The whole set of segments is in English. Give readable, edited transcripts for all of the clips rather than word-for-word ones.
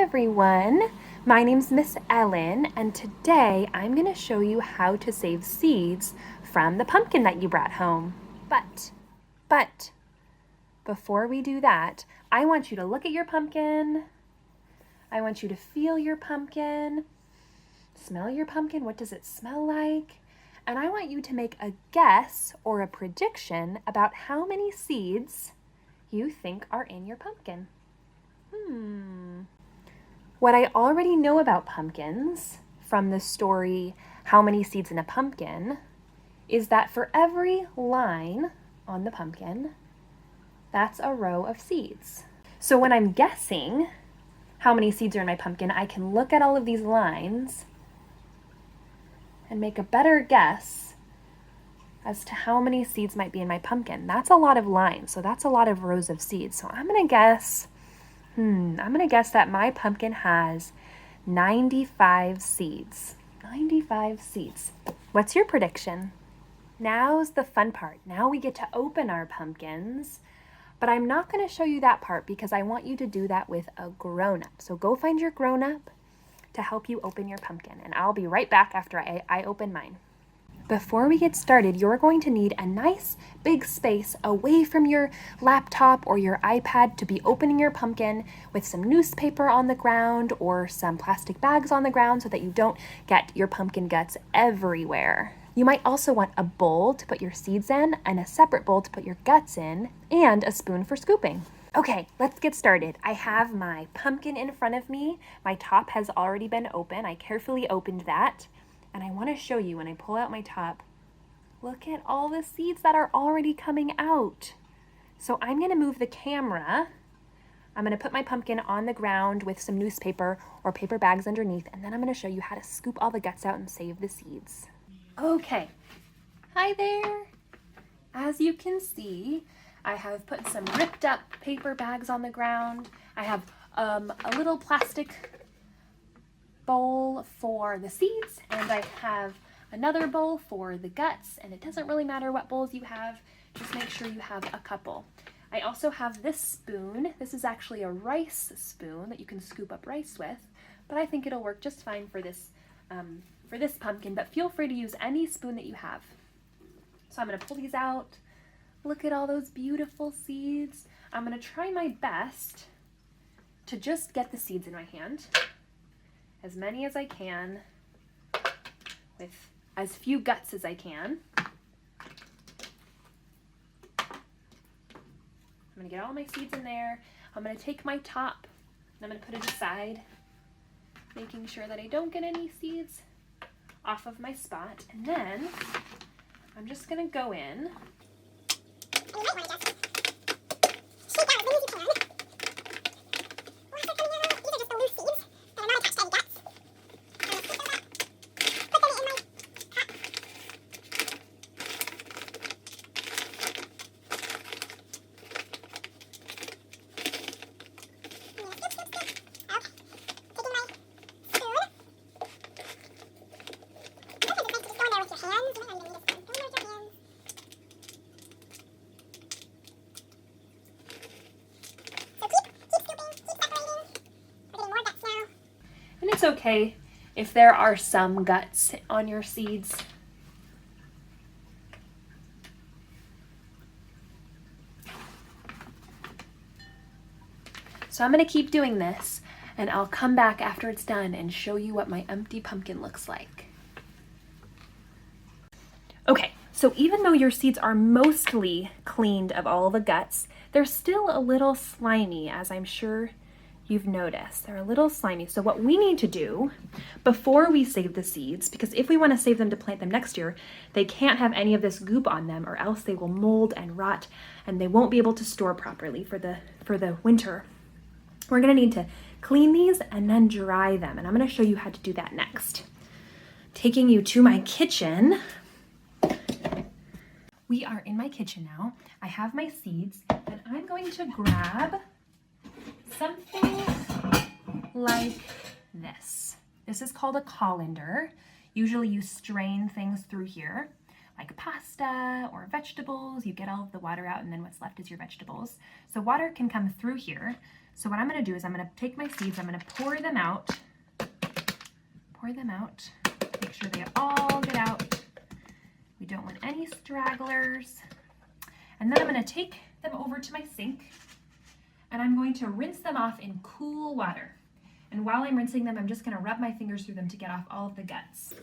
everyone. My name's Miss Ellen, and today I'm going to show you how to save seeds from the pumpkin that you brought home. But, before we do that, I want you to look at your pumpkin. I want you to feel your pumpkin, smell your pumpkin. What does it smell like? And I want you to make a guess or a prediction about how many seeds you think are in your pumpkin. What I already know about pumpkins from the story How Many Seeds in a Pumpkin is that for every line on the pumpkin, that's a row of seeds. So when I'm guessing how many seeds are in my pumpkin, I can look at all of these lines and make a better guess as to how many seeds might be in my pumpkin. That's a lot of lines, so that's a lot of rows of seeds. So I'm gonna guess that my pumpkin has 95 seeds. 95 seeds. What's your prediction? Now's the fun part. Now we get to open our pumpkins, but I'm not going to show you that part because I want you to do that with a grown-up. So go find your grown-up to help you open your pumpkin, and I'll be right back after I open mine. Before we get started, you're going to need a nice big space away from your laptop or your iPad to be opening your pumpkin with some newspaper on the ground or some plastic bags on the ground so that you don't get your pumpkin guts everywhere. You might also want a bowl to put your seeds in and a separate bowl to put your guts in and a spoon for scooping. Okay, let's get started. I have my pumpkin in front of me. My top has already been open. I carefully opened that. And I want to show you when I pull out my top, look at all the seeds that are already coming out. So I'm going to move the camera. I'm going to put my pumpkin on the ground with some newspaper or paper bags underneath, and then I'm going to show you how to scoop all the guts out and save the seeds. Okay, hi there. As you can see, I have put some ripped up paper bags on the ground. I have a little plastic bowl for the seeds, and I have another bowl for the guts, and it doesn't really matter what bowls you have, just make sure you have a couple. I also have this spoon. This is actually a rice spoon that you can scoop up rice with, but I think it'll work just fine for this pumpkin, but feel free to use any spoon that you have. So I'm going to pull these out. Look at all those beautiful seeds. I'm going to try my best to just get the seeds in my hand, as many as I can, with as few guts as I can. I'm gonna get all my seeds in there. I'm gonna take my top and I'm gonna put it aside, making sure that I don't get any seeds off of my spot. And then I'm just gonna go in. And it's okay if there are some guts on your seeds. So I'm going to keep doing this, and I'll come back after it's done and show you what my empty pumpkin looks like. Okay, so even though your seeds are mostly cleaned of all the guts, they're still a little slimy, as I'm sure you've noticed. They're a little slimy. So what we need to do before we save the seeds, because if we want to save them to plant them next year, they can't have any of this goop on them or else they will mold and rot and they won't be able to store properly for the winter. We're going to need to clean these and then dry them, and I'm going to show you how to do that next. Taking you to my kitchen. We are in my kitchen now. I have my seeds, and I'm going to grab something like this. This is called a colander. Usually you strain things through here, like pasta or vegetables. You get all of the water out, and then what's left is your vegetables. So water can come through here. So what I'm going to do is I'm going to take my seeds, I'm going to pour them out, make sure they all get out. We don't want any stragglers. And then I'm going to take them over to my sink and I'm going to rinse them off in cool water. And while I'm rinsing them, I'm just going to rub my fingers through them to get off all of the guts.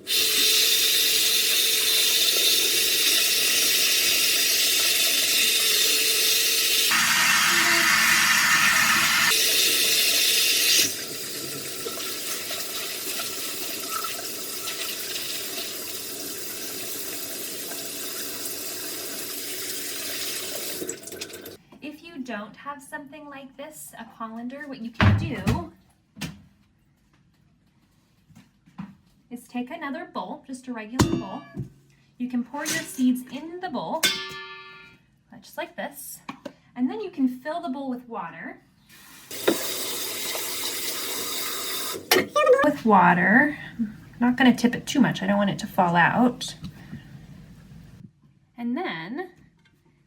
If you don't have something like this, a colander, what you can do is take another bowl, just a regular bowl. You can pour your seeds in the bowl, just like this, and then you can fill the bowl with water. I'm not going to tip it too much, I don't want it to fall out. And then,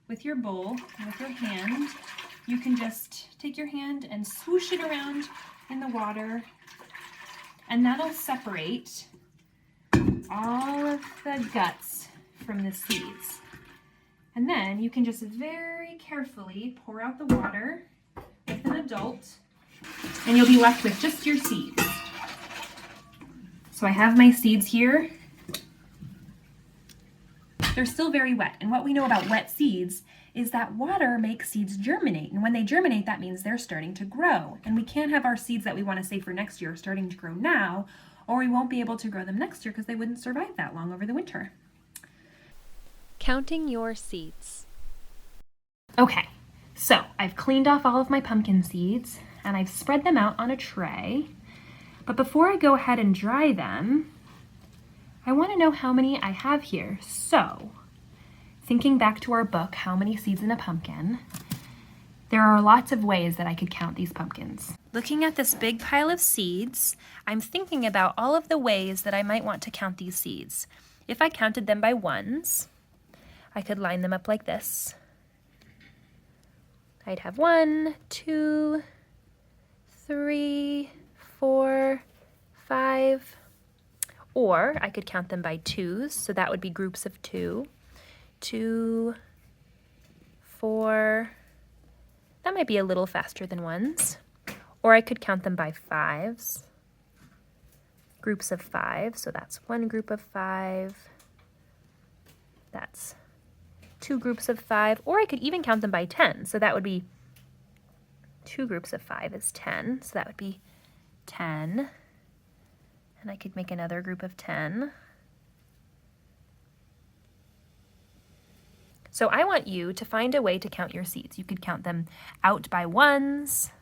with your bowl, with your hand, you can just take your hand and swoosh it around in the water, and that'll separate all of the guts from the seeds. And then you can just very carefully pour out the water with an adult, and you'll be left with just your seeds. So I have my seeds here. They're still very wet, and what we know about wet seeds is that water makes seeds germinate, and when they germinate, that means they're starting to grow. And we can't have our seeds that we want to save for next year starting to grow now, or we won't be able to grow them next year because they wouldn't survive that long over the winter. Counting your seeds. Okay, so I've cleaned off all of my pumpkin seeds, and I've spread them out on a tray. But before I go ahead and dry them, I want to know how many I have here. So, thinking back to our book, How Many Seeds in a Pumpkin, there are lots of ways that I could count these pumpkins. Looking at this big pile of seeds, I'm thinking about all of the ways that I might want to count these seeds. If I counted them by ones, I could line them up like this. I'd have 1, 2, 3, 4, 5. Or I could count them by twos, so that would be groups of 2. 2, 4. That might be a little faster than ones. Or I could count them by 5s. Groups of 5, so that's 1 group of 5. That's 2 groups of 5. Or I could even count them by 10, so that would be 2 groups of 5 is 10, so that would be 10. And I could make another group of 10. So I want you to find a way to count your seeds. You could count them out by ones.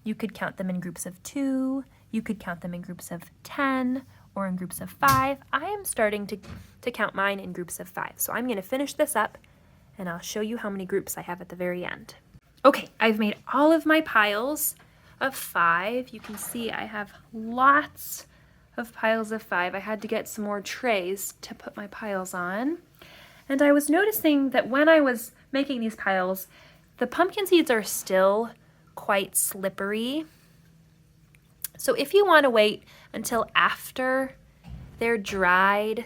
You could count them in groups of 2. You could count them in groups of 10 or in groups of 5. I am starting to count mine in groups of 5. So I'm going to finish this up and I'll show you how many groups I have at the very end. Okay, I've made all of my piles of 5. You can see I have lots of piles of 5. I had to get some more trays to put my piles on. And I was noticing that when I was making these piles, the pumpkin seeds are still quite slippery. So if you want to wait until after they're dried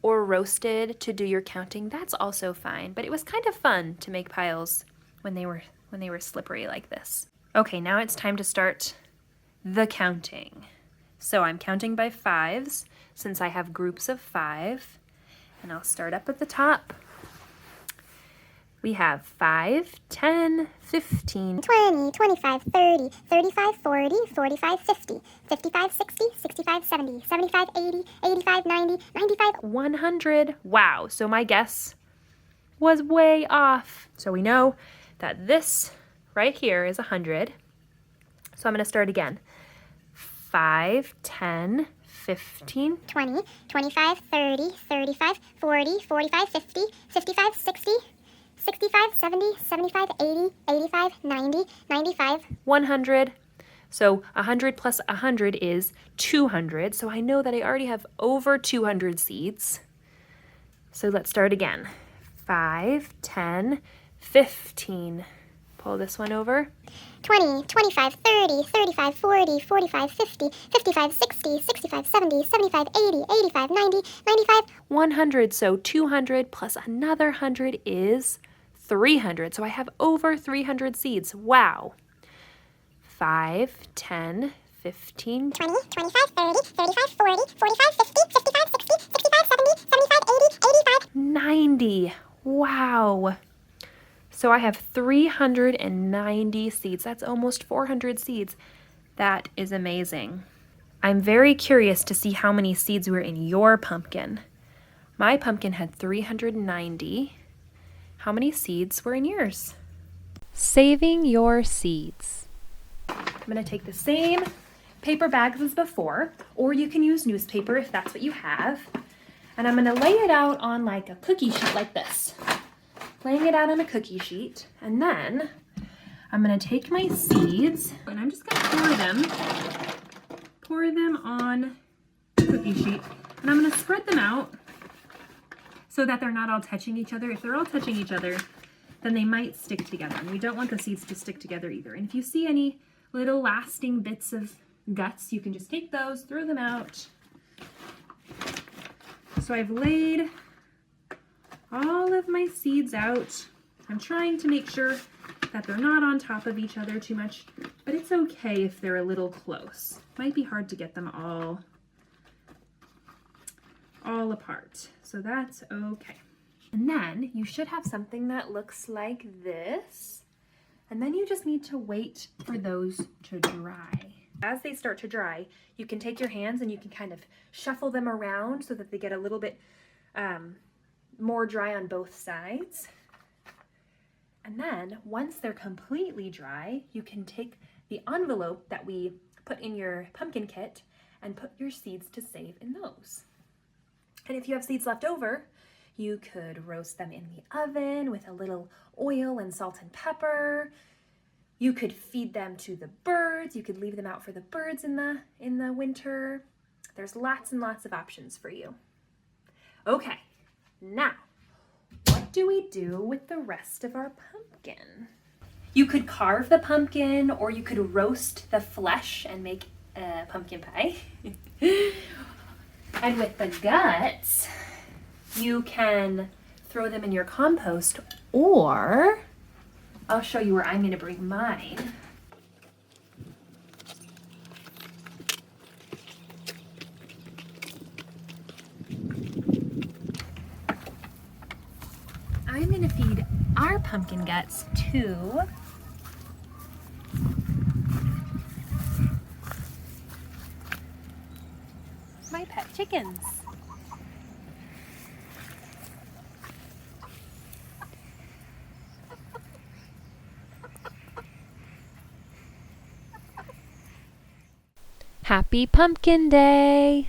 or roasted to do your counting, that's also fine. But it was kind of fun to make piles when they were slippery like this. Okay, now it's time to start the counting. So I'm counting by 5s since I have groups of 5. And I'll start up at the top. We have 5, 10, 15, 20, 25, 30, 35, 40, 45, 50, 55, 60, 65, 70, 75, 80, 85, 90, 95, 100. Wow, so my guess was way off. So we know that this right here is 100. So I'm going to start again. 5, 10, 15, 20, 25, 30, 35, 40, 45, 50, 55, 60, 65, 70, 75, 80, 85, 90, 95, 100. So 100 plus 100 is 200. So I know that I already have over 200 seeds. So let's start again. 5, 10, 15, Pull this one over. 20, 25, 30, 35, 40, 45, 50, 55, 60, 65, 70, 75, 80, 85, 90, 95. 100. So 200 plus another 100 is 300. So I have over 300 seeds. Wow. 5, 10, 15, 20, 25, 30, 35, 40, 45, 50, 55, 60, 65, 70, 75, 80, 85. 90. Wow. So I have 390 seeds. That's almost 400 seeds. That is amazing. I'm very curious to see how many seeds were in your pumpkin. My pumpkin had 390. How many seeds were in yours? Saving your seeds. I'm going to take the same paper bags as before, or you can use newspaper if that's what you have. And I'm going to lay it out on like a cookie sheet like this. Laying it out on a cookie sheet, and then I'm going to take my seeds and I'm just going to pour them on the cookie sheet, and I'm going to spread them out so that they're not all touching each other. If they're all touching each other, then they might stick together, and we don't want the seeds to stick together either. And if you see any little lasting bits of guts, you can just take those, throw them out. So I've laid all of my seeds out. I'm trying to make sure that they're not on top of each other too much, but it's okay if they're a little close. Might be hard to get them all apart, so that's okay. And then you should have something that looks like this, and then you just need to wait for those to dry. As they start to dry, you can take your hands and you can kind of shuffle them around so that they get a little bit more dry on both sides. And then once they're completely dry, you can take the envelope that we put in your pumpkin kit and put your seeds to save in those. And if you have seeds left over, you could roast them in the oven with a little oil and salt and pepper. You could feed them to the birds. You could leave them out for the birds in the winter. There's lots and lots of options for you. Okay. Now, what do we do with the rest of our pumpkin? You could carve the pumpkin, or you could roast the flesh and make a pumpkin pie. And with the guts, you can throw them in your compost, or I'll show you where I'm going to bring mine. I'm going to feed our pumpkin guts to my pet chickens. Happy Pumpkin Day!